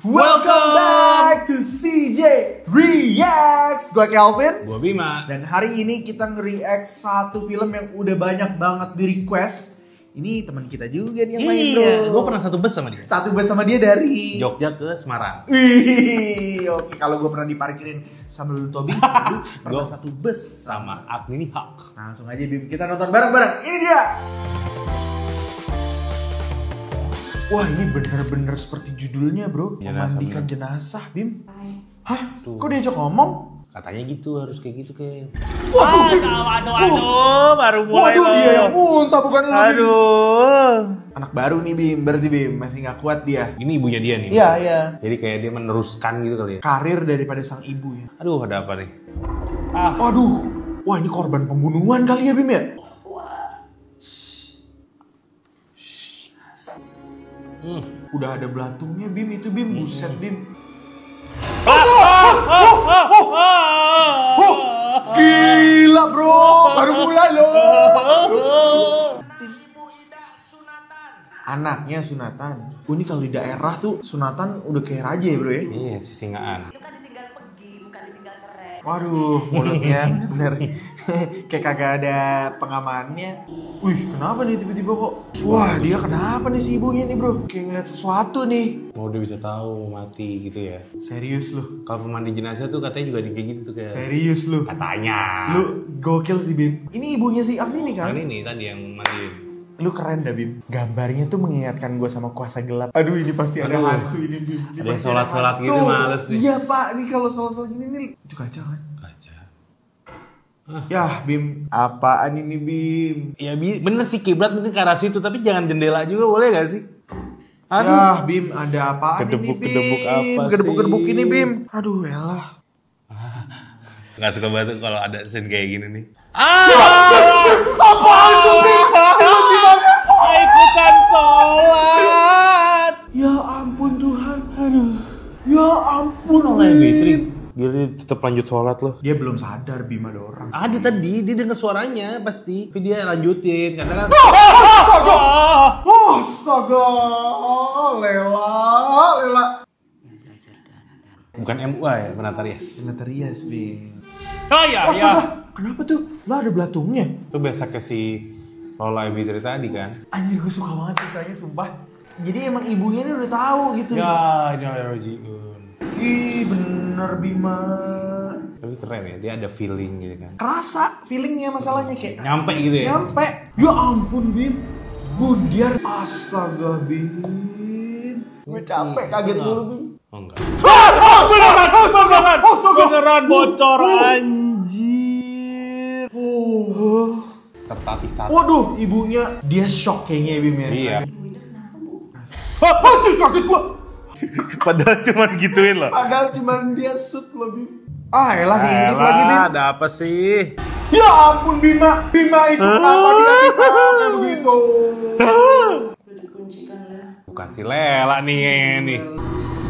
Welcome back to CJ Reacts. Gue Kelvin. Gue Bima. Dan hari ini kita nge-react satu film yang udah banyak banget di request. Ini teman kita juga nih yang main bro. Iya, gue pernah satu bus sama dia. Satu bus sama dia dari Jogja ke Semarang. Wih, oke. Kalau gue pernah diparkirin sama Lulu Tobing, lu pernah satu bus Sama Agni Hak. Langsung aja Bim, kita nonton bareng-bareng. Ini dia. Wah, ini bener-bener seperti judulnya bro. Memandikan jenazah Bim. Hah? Tuh. Kok diajak ngomong? Katanya gitu, harus kayak gitu kayak. Waduh, Bim. Baru mulai. Waduh, dia yang muntah bukan lu Bim. Aduh. Anak baru nih Bim, berarti Bim masih gak kuat dia. Ini ibunya dia nih. Iya, iya. Jadi kayak dia meneruskan gitu kali ya. Karir daripada sang ibu ya. Aduh, ada apa nih? Waduh. Wah, ini korban pembunuhan kali ya Bim ya? Udah ada belatungnya Bim, itu Bim, buset Bim. Gila bro, baru mulai loh. Anaknya sunatan. Ini kalau di daerah tuh sunatan udah kayak raja ya bro ya? Iya, sisingaan. Itu kan ditinggal pergi, bukan ditinggal cerai. Waduh, mulutnya bener kayak kagak ada pengamannya. Wih, kenapa nih tiba-tiba kok? Wah, dia kenapa nih si ibunya nih bro? Kayak ngeliat sesuatu nih. Mau dia bisa tahu mau mati gitu ya. Serius lu? Kalau pemandi jenazah tuh katanya juga kayak gitu tuh kayak. Serius lu? Katanya. Lu gokil sih Bim. Ini ibunya si Agni nih kan? Kan ini tadi yang mandiin. Lu keren dah Bim. Gambarnya tuh mengingatkan gue sama kuasa gelap. Aduh, ini pasti ada Aduh. hantu ini Bim. Ini Ada yang pasti sholat-sholat hantu. gitu, males nih. Iya pak, ini kalau sholat-sholat gini nih itu kaca kan? Kaca. Yah Bim, apaan ini Bim? Ya bener sih kiblat mungkin ke arah situ, tapi jangan jendela juga boleh gak sih? Yah Bim, ada apaan ini Bim? Kedebuk-kedebuk apa sih? Kedebuk-kedebuk ini Bim. Aduh elah. Gak suka banget kalau ada scene kayak gini nih. Apaan tuh Bim? Tiba-tiba Ikutan sholat. ya ampun Tuhan. Aduh. Ya ampun Fitri, Bim. dia tetap lanjut sholat loh. Dia belum sadar Bim ada orang. Ada tadi, dia denger suaranya pasti. Tapi dia lanjutin, karena kan. Astaga, Lela. Bukan MUA ya, Penatarias. Penatarias Bim. Oh iya, iya. Astaga, kenapa tuh? Lah ada belatungnya. Itu biasa ke si Lola Fitri tadi kan. Anjir gue suka banget ceritanya sumpah. Jadi emang ibunya ini udah tahu gitu. Ya, ini Rojiun. Ih bener Bima. Tapi keren ya, dia ada feeling gitu kan. Kerasa feelingnya masalahnya kayak Nyampe gitu ya. nyampe. Ya ampun Bim. Bundiar. Astaga Bim. Gue capek kaget dulu Bim. Oh enggak. Beneran bocor anjir. Tertatih-tatih. Waduh, ibunya dia shock kayaknya Bim ya. Iya. Anjir kaget gua. Padahal cuman gituin loh. Padahal cuman dia shoot loh Bim. Ah elah diintip lagi Bim. Ada apa sih? Ya ampun Bima. Bima itu kenapa dikasih tangan begitu? Udah dikuncikan lah. Bukan si Lela nih.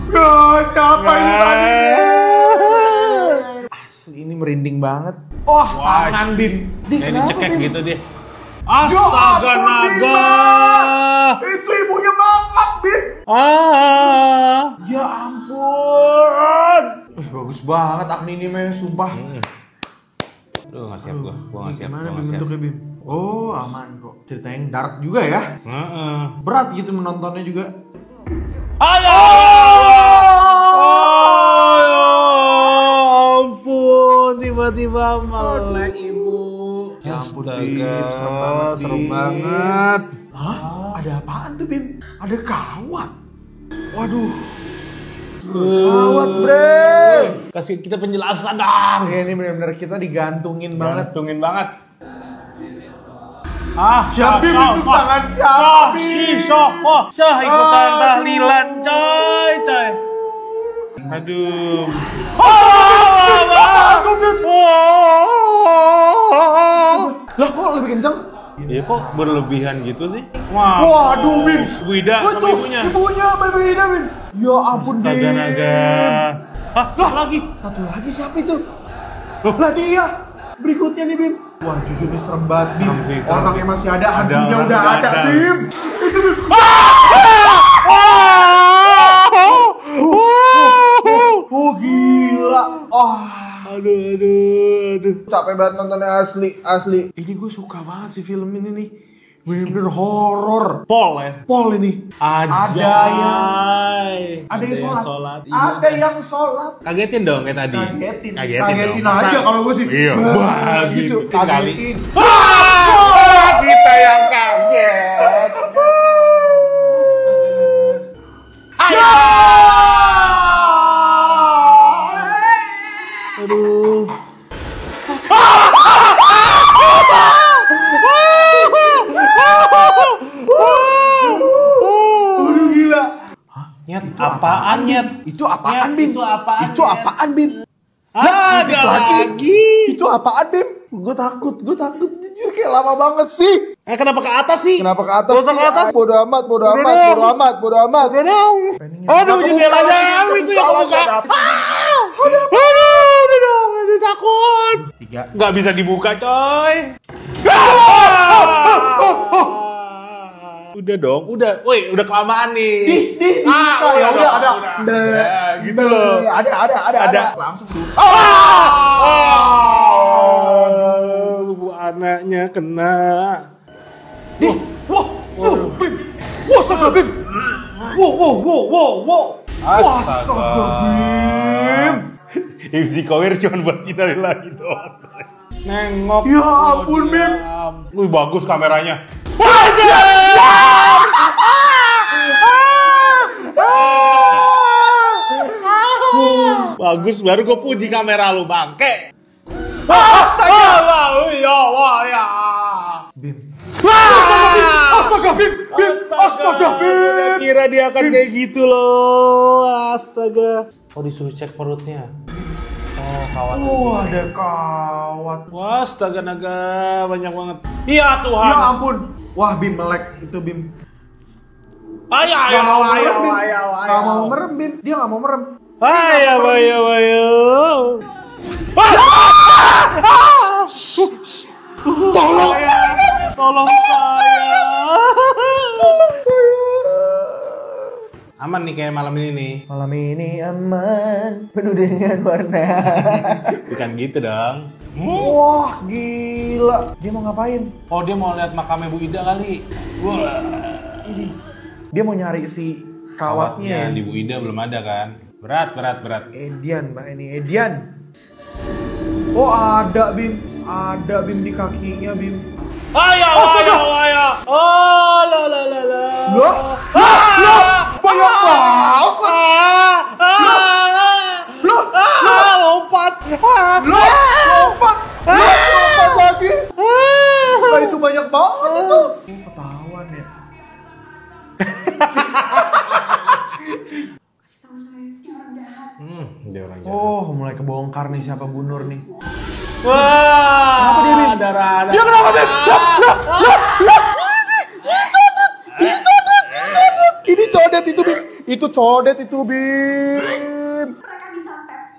Ya siapa ini tadi? Asli ini merinding banget. Wah tangan Bim. Dia Dia kenapa dicekek Bim? gitu dia. Ya Astaga ampun, naga. Itu ibunya mangap Bim. Ya Ya ampun. Bagus banget Agni ini men sumpah. Aduh gak siap gua gak siap. Gimana Gua Bim gak siap. bentuknya Bim? Oh aman kok. Ceritanya yang dark juga ya. Heeh. Berat gitu menontonnya juga. Ayo! Ampun, tiba-tiba melek ibu. Ya ampun Astaga, Bim, serem banget serem Bim. banget. Hah? Ada apaan tuh Bim? Ada kawat. Waduh. Kawat bre. Kasih kita penjelasan dong. Ya ini benar-benar kita digantungin banget. Gantungin banget. Siapa Bim itu tangan siapa Bim? Ikutan tahlilan coy. Aduh. Lah kok lebih kenceng? Ya kok berlebihan gitu sih? Waduh Bim. Wida sama Waduh, ibunya. Ibunya Bida Bim. Ya ampun Bim. Astaga naga. Lah lagi. Satu lagi siapa itu? Lah dia. Berikutnya nih Bim. Wah jujur nih serem banget Bim. Serem sih, serem Orangnya sih. masih ada, Ada, hantunya orang udah nggak ada ada. Bim. Itu Bim. aduh. Capek banget nontonnya asli. Ini gue suka banget sih film ini nih. Bener-bener horor. Pol ya? Pol ini. Ada yang sholat. Iya. Ada yang sholat. Kagetin dong kayak tadi. Kagetin dong. aja kalau gue sih. Iya. Wah, gitu. Kagetin. Kagetin. Kita yang kaget. Ayo. Aduh. Aduh gila. Nyet, apaan nyet? Itu apaan, Nyet, Bim? itu apaan, Itu Nyet? apaan, Bim? Ada lagi. Itu apaan, Bim? Gue takut. Jujur kayak lama banget sih. Kenapa ke atas sih? Kenapa ke atas Gak usah sih? ke atas. Bodo amat. Udah dong. Aduh, jendelanya itu yang kebuka. Aduh, takut. 3. Nggak bisa dibuka, coy. Udah dong, udah. Woi, udah kelamaan nih. Ya udah ada. Gitu loh. Ada. Langsung tuh. Bu anaknya kena. Wah, Bim. Wah, astaga, Bim. Wow. Astaga, Bim. Ifzi Kawir cuma buat hindari lagi doang. Nengok. Ya ampun, Bim. Wih, bagus kameranya. Bagus, baru gue puji kamera lu, bangke. Astaga. Ya. Bim. Astaga, Bim. Udah kira dia akan kayak gitu loh. Astaga. Oh, disuruh cek perutnya. Oh, kawat. Ada kawat. Wah, astaga naga banyak banget. Iya Tuhan. Ya ampun. Wah, Bim melek itu, Bim. Ayo. Gak mau merem, Bim. Dia gak mau merem. Ayo. Tolong saya. Aman nih kayak malam ini nih. Malam ini aman, penuh dengan warna. Bukan gitu dong. Wah, gila. Dia mau ngapain? Oh, dia mau lihat makamnya Bu Ida kali. Wah. Ini. Dia mau nyari si kawatnya. Di Bu Ida belum ada kan? Berat. Edian, Mbak ini. Edian. Oh, ada, Bim. Ada, Bim, di kakinya, Bim. Ayo. Oh, la. Banyak banget. Lompat. Lompat lagi. Nah, itu banyak banget itu. Ketahuan ya. Dia orang jahat. Oh, mulai kebongkar nih siapa Bu Nur nih. Wah. Kenapa dia, Bim? Darah. Dia kenapa, Bim? Ini codet itu, Bim. Itu codet itu, Bim. Mereka disantet.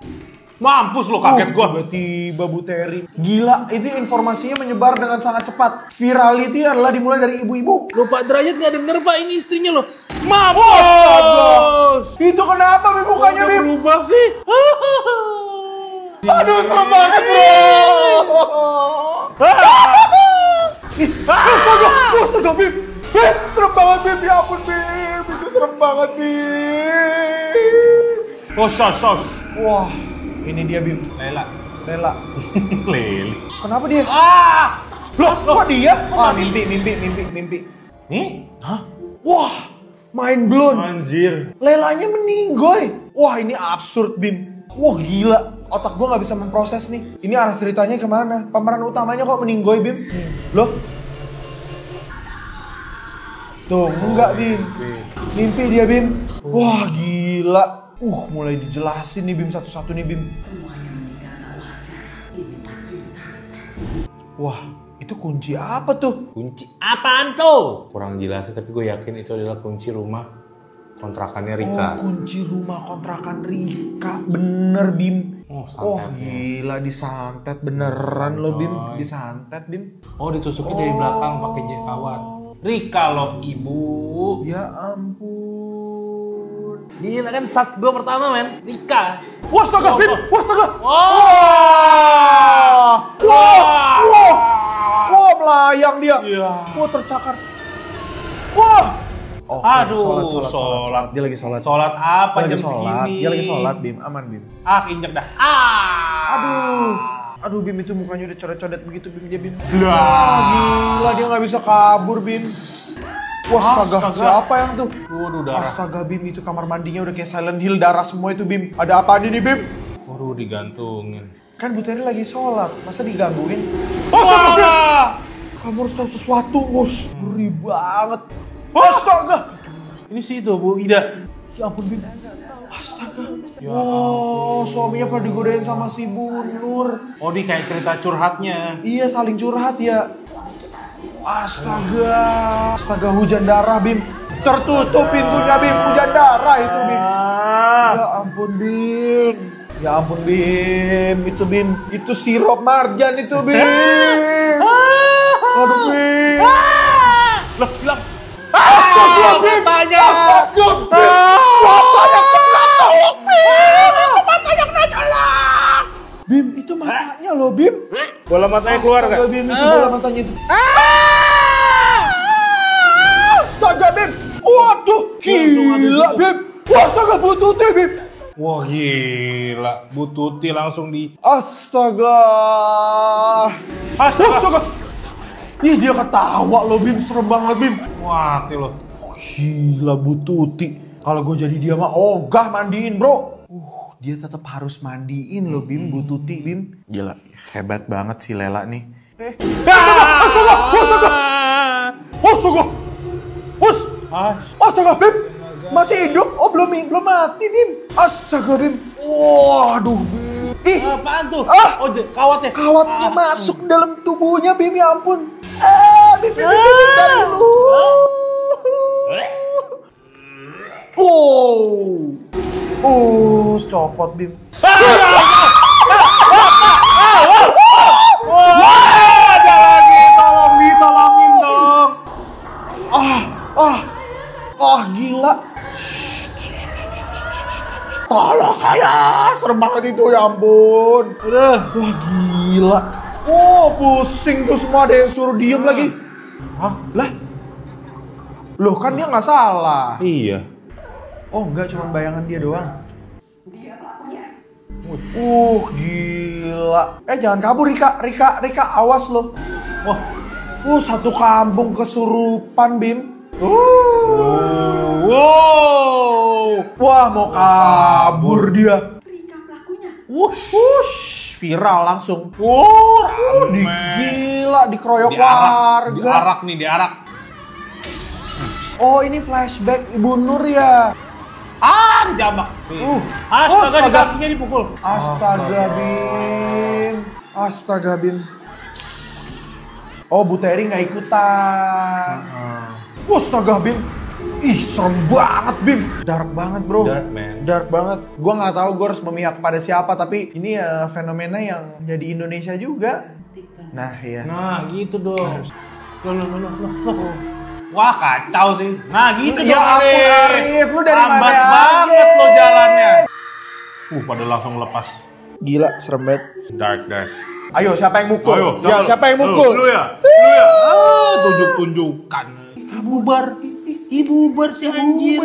Mampus lo, kaget gua. Tiba-tiba Bu Terry. Gila, itu informasinya menyebar dengan sangat cepat. Virality adalah dimulai dari ibu-ibu. Lo Pak Derajat gak denger Pak, ini istrinya lo. Mampus. Itu kenapa, Bim, mukanya, Udah Bim? berubah sih. Aduh, serem banget, bro. Astaga, Bim. Bim, serem banget, Bim. Ya ampun, Bim. Itu serem banget, Bim. Oh, sos. Wah, ini dia, Bim. Lela. Leli. Kenapa dia? Ah! Loh, kok dia? Wah, mimpi. Nih? Hah? Wah, mind blown. Anjir. Lelanya meninggoy. Wah, ini absurd, Bim. Wah, gila. Otak gua nggak bisa memproses nih. Ini arah ceritanya kemana? Pemeran utamanya kok meninggoy, Bim? Loh? Tuh, enggak, Bim. Mimpi dia, Bim. Wah, gila. Mulai dijelasin nih, Bim, satu-satu nih, Bim. Semuanya meninggal gak wajar. Ini pasti disantet. Wah, itu kunci apa tuh? Kunci apaan tuh? Kurang jelas tapi gue yakin itu adalah kunci rumah kontrakannya Rika. Oh, kunci rumah kontrakan Rika. Bener, Bim. Oh, Oh, santet. gila, disantet beneran lo, Bim. Coy. Disantet, Bim. Oh, ditusukin dari belakang pakai kawat. Rika love ibu. Ya ampun. Gila kan sas gue pertama men, Rika. Wah, astaga, Bim! Wah, astaga! Wah, melayang dia. Iya. Wah, tercakar. Wah! Oke, Aduh, sholat. Dia lagi sholat. Sholat apa Dia lagi jam sholat. segini? Dia lagi sholat, Bim. Aman, Bim. Injek dah. Aduh, Bim itu mukanya udah codet-codet begitu, Bim. Dia, Bim. Lah. Gila, dia nggak bisa kabur, Bim. Wah, astaga. Siapa yang tuh? Waduh, darah. Astaga, Bim. Itu kamar mandinya udah kayak Silent Hill, darah semua itu, Bim. Ada apa nih, Bim? Waduh, digantungin. Kan Bu Terry lagi sholat, masa digangguin? Wah! Kamu harus tahu sesuatu, Bos. Ngeri banget. Astaga! Ini sih itu Bu Ida. Ya ampun, Bim. Astaga. Wow, suaminya pernah digodain sama si Bu Nur. Oh, dia kayak cerita curhatnya. Iya, saling curhat ya. Astaga. Astaga, hujan darah, Bim. Tertutup pintunya, Bim. Hujan darah itu, Bim. Ya ampun, Bim. Ya ampun, Bim. Itu, Bim. Itu sirup marjan itu, Bim. Aduh, Bim. Loh, bilang. Astaga, Bim. Matanya. Astaga, Bim. Matanya kena colok, Bim. Itu matanya kena colok. Bim, itu matanya loh, Bim. Bola matanya keluar Astaga, nggak? Bim, itu bola matanya itu. Astaga, Bim. Waduh, gila, Bim. Astaga, Bu Tuti, Bim. Wah gila, Bu Tuti langsung di... Astaga. Astaga. Ih, dia ketawa loh, Bim. Serem banget, Bim. Mati loh. Gila, Bu Tuti. Kalau gue jadi dia mah ogah mandiin, bro. Dia tetap harus mandiin loh, Bim. Bu Tuti, Bim. Gila, hebat banget si Lela nih. Astaga. Astaga, Bim. Masih hidup? Oh, belum mati, Bim. Astaga, Bim. Waduh, Bim. Ih, Apaan tuh? Ah! Oh, kawatnya. kawatnya masuk dalam tubuhnya, Bim. Ya ampun. Bim, dari dulu. Copot, Bim. Ada lagi, tolongin dong. Gila. Tolong saya, serem banget itu, ya ampun. Udah. Wah, gila. Pusing tuh semua, ada yang suruh diem lagi. Hah? Lah? Loh, kan dia nggak salah. Iya. Oh, enggak, cuma bayangan dia doang. Gila. Jangan kabur, Rika. Rika, awas loh. Wah. Satu kampung kesurupan, Bim. Wah, mau kabur dia. Rika pelakunya. Viral langsung. Rame. Gila, dikeroyok warga. Diarak nih, diarak. Oh, ini flashback Ibu Nur ya. Dijambak. Astaga, di kakinya dipukul. Astaga, Bim. Oh, Bu Terry nggak ikutan. Astaga, Bim. Ih, serem banget, Bim. Dark banget, bro. Dark, man. Dark banget. Gua nggak tahu gue harus memihak pada siapa, tapi ini ya fenomena yang jadi Indonesia juga. Nah, iya. Nah, gitu dong. Loh. Wah, kacau sih. Nah, gitu Ya dong, ampun, Arif. Lu dari lambat mana banget aja? lo jalannya. Pada langsung lepas. Gila, serem banget. Dark. Ayo, siapa yang mukul? Ayo, Siapa yang mukul? Lu ya. Tunjuk-tunjukkan. Bubar. Bubar si anjir.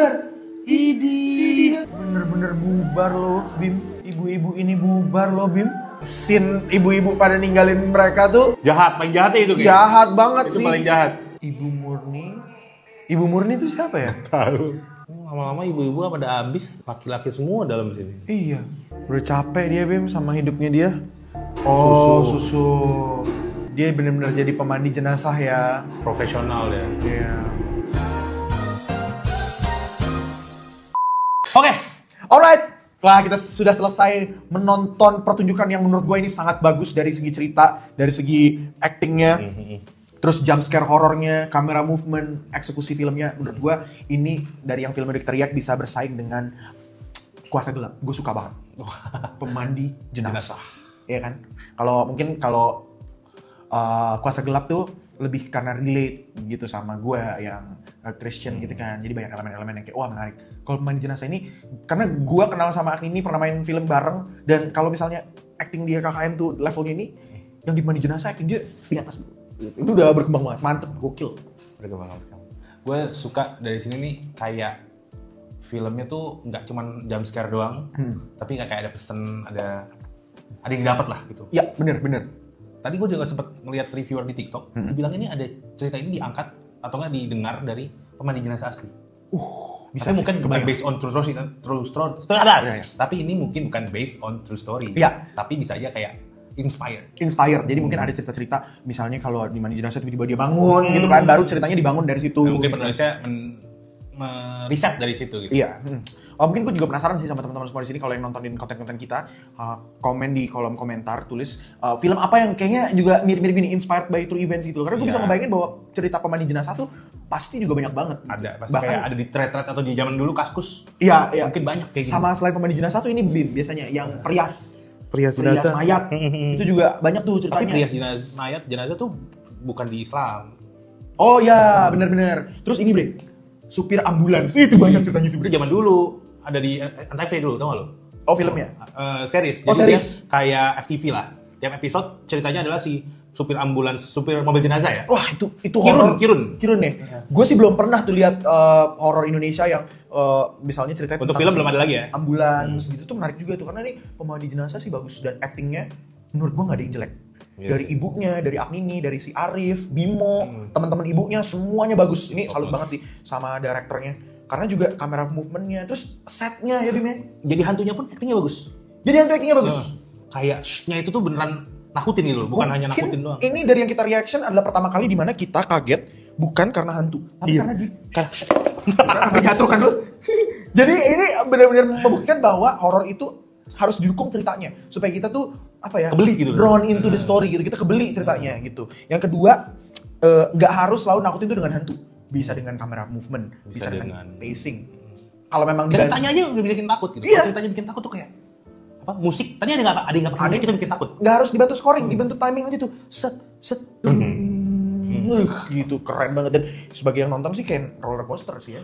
Idi. Bener-bener bubar loh, Bim. Ibu-ibu ini bubar loh, Bim. Scene ibu-ibu pada ninggalin mereka tuh Jahat, paling jahatnya itu kayaknya. jahat banget Itu sih. paling jahat. Ibu Murni itu siapa ya? Tahu. Lama-lama ibu-ibu pada habis, laki-laki semua dalam sini. Iya. Udah capek dia, Bim, sama hidupnya dia. Susu. Dia bener-bener jadi pemandi jenazah ya. Profesional ya. Iya. Oke. Alright. Wah, kita sudah selesai menonton pertunjukan yang menurut gue ini sangat bagus dari segi cerita, dari segi actingnya, terus jump scare horornya, kamera movement, eksekusi filmnya. Menurut gue ini dari yang filmnya Teriak bisa bersaing dengan Kuasa Gelap. Gue suka banget. Pemandi jenazah. Iya kan? Kalau Kuasa Gelap tuh lebih karena relate gitu sama gue yang Christian gitu kan. Jadi banyak elemen-elemen yang kayak wah menarik. Kalau pemain jenazah ini karena gue kenal sama Agni ini pernah main film bareng, dan kalau misalnya acting dia KKN tuh levelnya ini, yang di pemain jenazah acting dia di atas. Itu udah berkembang banget, mantep, gokil. Berkembang. Gue suka dari sini nih kayak filmnya tuh nggak cuman jump scare doang, tapi kayak ada pesan, ada yang dapat lah gitu. Ya bener. Tadi gue juga sempat ngeliat reviewer di TikTok, dibilang ini ada cerita ini diangkat atau nggak didengar dari pemandi jenazah asli. Bisa Tapi mungkin bukan based on true story. Ya. Tapi ini mungkin bukan based on true story. Iya. Tapi bisa aja kayak inspired. Jadi mungkin ada cerita-cerita, misalnya kalau di mandi jenazah tiba-tiba dia bangun gitu kan, baru ceritanya dibangun dari situ. Mungkin penulisnya riset dari situ gitu. Iya. Oh, mungkin gue juga penasaran sih sama teman-teman semua di sini kalau yang nontonin konten-konten kita, komen di kolom komentar, tulis film apa yang kayaknya juga mirip-mirip ini, inspired by true events gitu. Karena gue bisa ngebayangin bahwa cerita pemandi jenazah tuh pasti juga banyak banget. Ada, pasti Bahkan, kayak ada di thread atau di zaman dulu Kaskus. Iya. Mungkin banyak kayak gitu. Sama selain pemandi jenazah tuh ini BIM biasanya yang perias jenazah. mayat. Itu juga banyak tuh ceritanya. Tapi perias jenazah tuh bukan di Islam. Oh ya, benar-benar. Terus ini bre, supir ambulans. Itu banyak ceritanya itu. Itu zaman dulu ada di Antv dulu, tau gak lo? Oh filmnya? Series. Oh, Jadi series. dia kayak FTV lah. Tiap episode ceritanya adalah si supir ambulans, supir mobil jenazah ya. Wah itu horor. Kirun. Ya. Gue sih belum pernah tuh lihat horor Indonesia yang misalnya ceritanya Untuk tentang film si belum ada lagi ya? ambulans gitu tuh menarik juga tuh, karena nih pemandi jenazah sih bagus dan actingnya menurut gue nggak ada yang jelek. Yes. Dari ibunya, dari Agnini, dari si Arif, Bimo, teman-teman ibunya semuanya bagus. Ini salut banget sih sama direkturnya. Karena juga kamera movementnya, terus setnya ya Bim ya. Jadi hantunya pun actingnya bagus. Jadi hantu actingnya bagus. Kayak shootnya itu tuh beneran nakutin gitu loh, bukan hanya nakutin doang. Ini dari yang kita reaction adalah pertama kali di mana kita kaget bukan karena hantu, tapi karena karena jatuh kan tuh. Jadi ini benar-benar membuktikan bahwa horor itu harus didukung ceritanya supaya kita tuh apa ya? Kebeli gitu. Drawn into the story gitu. Kita kebeli ceritanya gitu. Yang kedua, nggak harus selalu nakutin itu dengan hantu. Bisa dengan kamera movement, bisa dengan pacing. Kalau memang ceritanya aja udah bikin takut gitu. Iya. Kalau ceritanya bikin takut tuh kayak apa? Musik. Tadi ada yang nggak pakai musik kita bikin takut. Nggak harus dibantu scoring, dibantu timing aja tuh. Set. Gitu keren banget, dan sebagai yang nonton sih kayak roller coaster sih ya.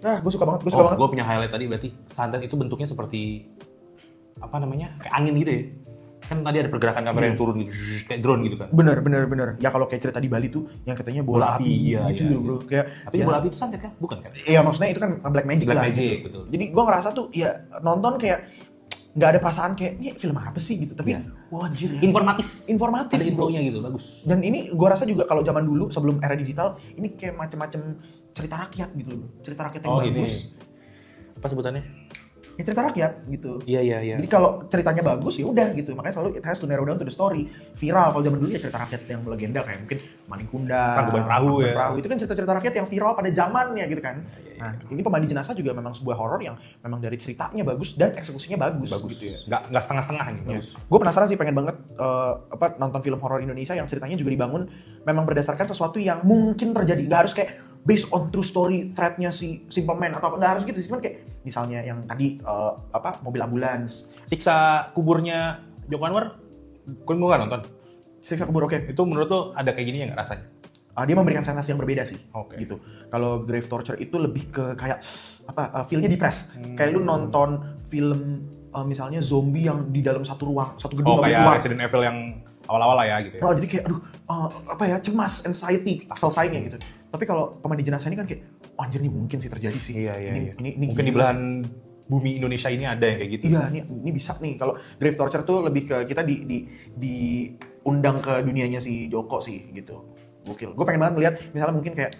Nah, gue suka banget. Gue punya highlight tadi, berarti santet itu bentuknya seperti apa namanya? Kayak angin gitu ya. Kan tadi ada pergerakan kamera yang turun gitu, kayak drone gitu kan. Bener. Ya kalau kayak cerita di Bali tuh yang katanya bola api gitu iya. bro. Kayak Tapi bola api itu santet kan? Bukan kan? iya maksudnya itu kan black magic Black lah. magic, Gitu. betul. Jadi gue ngerasa tuh ya nonton kayak nggak ada perasaan kayak ini film apa sih gitu. Tapi wah anjir ya. Informatif Informatif. ada gitu. infonya gitu, bagus. Dan ini gue rasa juga kalau zaman dulu sebelum era digital ini kayak macam-macam cerita rakyat gitu loh. Cerita rakyat yang bagus. Apa sebutannya? Ya cerita rakyat gitu. Iya. Jadi kalau ceritanya bagus ya udah gitu. Makanya selalu it has to narrow down to the story. Viral kalau zaman dulu ya cerita rakyat yang legenda kayak mungkin Maning Kunda, Tangkuban Perahu. Itu kan cerita-cerita rakyat yang viral pada zamannya gitu kan. Nah, ini Pemandi Jenazah juga memang sebuah horor yang memang dari ceritanya bagus dan eksekusinya bagus gitu ya. Nggak setengah-setengah gitu. Ya. Gue penasaran sih, pengen banget nonton film horor Indonesia yang ceritanya juga dibangun memang berdasarkan sesuatu yang mungkin terjadi. Nggak harus kayak based on true story thread-nya si Simple Man atau nggak harus gitu sih, cuman kayak misalnya yang tadi mobil ambulans, Siksa kuburnya Joko Anwar, gue nggak nonton. Siksa Kubur oke. Itu menurut tuh ada kayak gini ya nggak rasanya? Dia memberikan sensasi yang berbeda sih, Oke. gitu. Kalau Grave Torture itu lebih ke kayak feel-nya depressed. Kayak lu nonton film misalnya zombie yang di dalam satu ruang, satu gedung nggak boleh Kayak keluar. Resident Evil yang awal-awal lah ya gitu ya. Jadi kayak cemas, anxiety, selesainya gitu. Tapi kalau Pemandi Jenazah ini kan kayak, anjir nih mungkin sih terjadi sih. Iya. Ini Mungkin di belahan bumi Indonesia ini ada yang kayak gitu. Iya, ini bisa nih. Kalau Grave Torture tuh lebih ke kita diundang ke dunianya si Joko sih gitu. Gokil. Gue pengen banget ngeliat misalnya mungkin kayak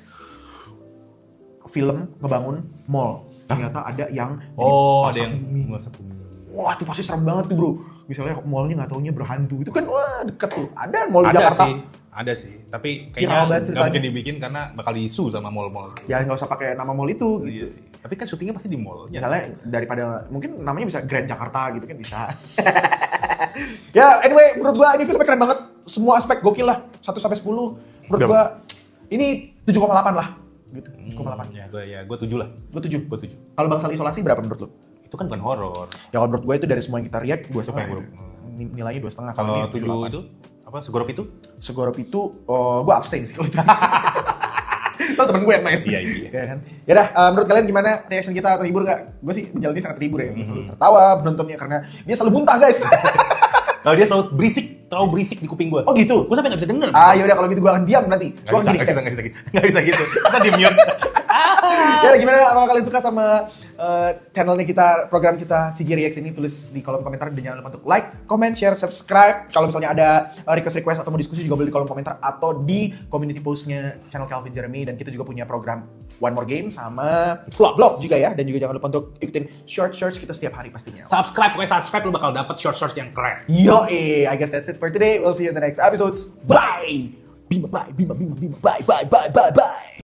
film ngebangun mall. Ternyata ada yang ada yang masak bumi. Wah, itu pasti serem banget tuh, bro. Misalnya mallnya nggak taunya berhantu. Itu kan wah deket tuh. Ada mall di Jakarta. Ada sih. Tapi Viral kayaknya banget nggak mungkin dibikin karena bakal diisu sama mall-mall. Ya nggak usah pakai nama mall itu gitu. Iya sih. Tapi kan syutingnya pasti di mall. Misalnya daripada mungkin namanya bisa Grand Jakarta gitu kan bisa. Ya anyway, menurut gua ini filmnya keren banget. Semua aspek gokil lah. 1 sampai 10. Menurut gua ini 7,8 lah. Gitu. 7,8. Gue 7 lah. Gua 7. Gue 7. Kalau Bangsal Isolasi berapa menurut lu? Itu kan bukan horor. Ya kalau menurut gua itu dari semua yang kita react 2,5. Apa yang Nilainya 2,5. Kalau 7 itu Apa Segorop itu? Segorop itu, gue abstain sih kalau itu. Soalnya temen gue yang main. Iya. Ya kan? Yaudah, menurut kalian gimana reaction kita? Terhibur nggak? Gue sih menjalani sangat terhibur ya. Selalu tertawa penontonnya karena dia selalu muntah guys. Kalau dia selalu terlalu berisik di kuping gue. Oh gitu? Gue sampai nggak bisa denger. Yaudah kalau gitu gue akan diam nanti. Gue akan diri. Nggak bisa gitu. Kita di mute. Ya gimana, apa kalian suka sama channelnya kita, program kita CG Reacts ini? Tulis di kolom komentar dan jangan lupa untuk like, comment, share, subscribe. Kalau misalnya ada request atau mau diskusi juga boleh di kolom komentar atau di community postnya channel Calvin Jeremy. Dan kita juga punya program One More Game sama vlog juga ya. Dan juga jangan lupa untuk ikutin shorts kita setiap hari pastinya. Subscribe lu bakal dapet short yang keren. Yo, I guess that's it for today. We'll see you in the next episodes. Bye. Bima, bye. Bye.